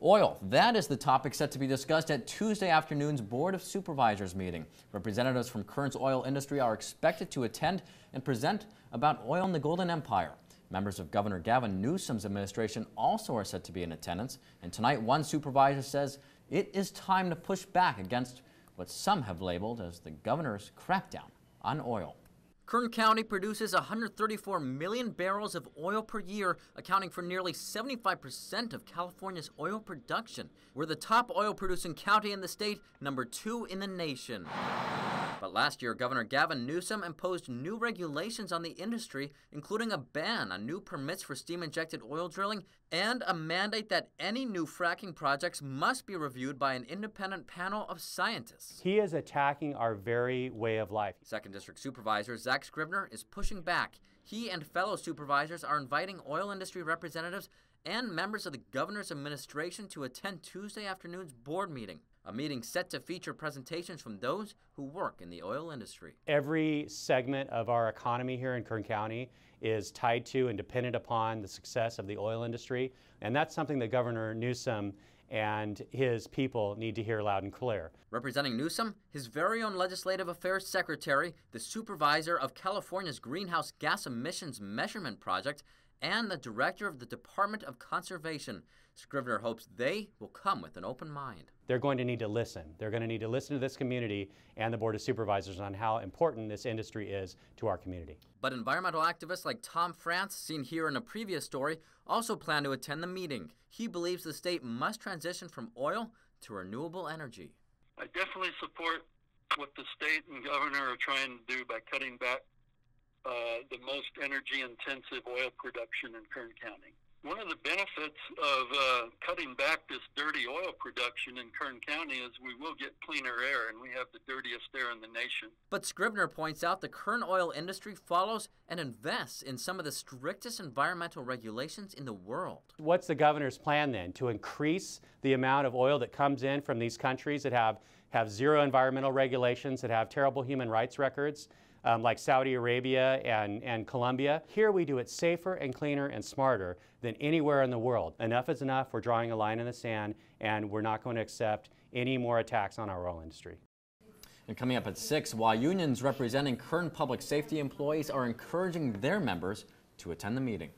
Oil, that is the topic set to be discussed at Tuesday afternoon's Board of Supervisors meeting. Representatives from Kern's oil industry are expected to attend and present about oil in the Golden Empire. Members of Governor Gavin Newsom's administration also are set to be in attendance. And tonight, one supervisor says it is time to push back against what some have labeled as the governor's crackdown on oil. Kern County produces 134 million barrels of oil per year, accounting for nearly 75% of California's oil production. We're the top oil-producing county in the state, number 2 in the nation. But last year, Governor Gavin Newsom imposed new regulations on the industry, including a ban on new permits for steam-injected oil drilling and a mandate that any new fracking projects must be reviewed by an independent panel of scientists. He is attacking our very way of life. 2nd District Supervisor Zach Scrivener is pushing back. He and fellow supervisors are inviting oil industry representatives and members of the governor's administration to attend Tuesday afternoon's board meeting, a meeting set to feature presentations from those who work in the oil industry. Every segment of our economy here in Kern County is tied to and dependent upon the success of the oil industry, and that's something that Governor Newsom and his people need to hear loud and clear. Representing Newsom, his very own Legislative Affairs Secretary, the supervisor of California's Greenhouse Gas Emissions Measurement Project, and the director of the Department of Conservation. Scrivener hopes they will come with an open mind. They're going to need to listen. They're going to need to listen to this community and the Board of Supervisors on how important this industry is to our community. But environmental activists like Tom France, seen here in a previous story, also plan to attend the meeting. He believes the state must transition from oil to renewable energy. I definitely support what the state and governor are trying to do by cutting back the most energy-intensive oil production in Kern County. One of the benefits of cutting back this dirty oil production in Kern County is we will get cleaner air, and we have the dirtiest air in the nation. But Scrivener points out the Kern oil industry follows and invests in some of the strictest environmental regulations in the world. What's the governor's plan then? To increase the amount of oil that comes in from these countries that have zero environmental regulations, that have terrible human rights records? Like Saudi Arabia and Colombia. Here we do it safer and cleaner and smarter than anywhere in the world. Enough is enough. We're drawing a line in the sand, and we're not going to accept any more attacks on our oil industry. And coming up at 6, while unions representing Kern public safety employees are encouraging their members to attend the meeting.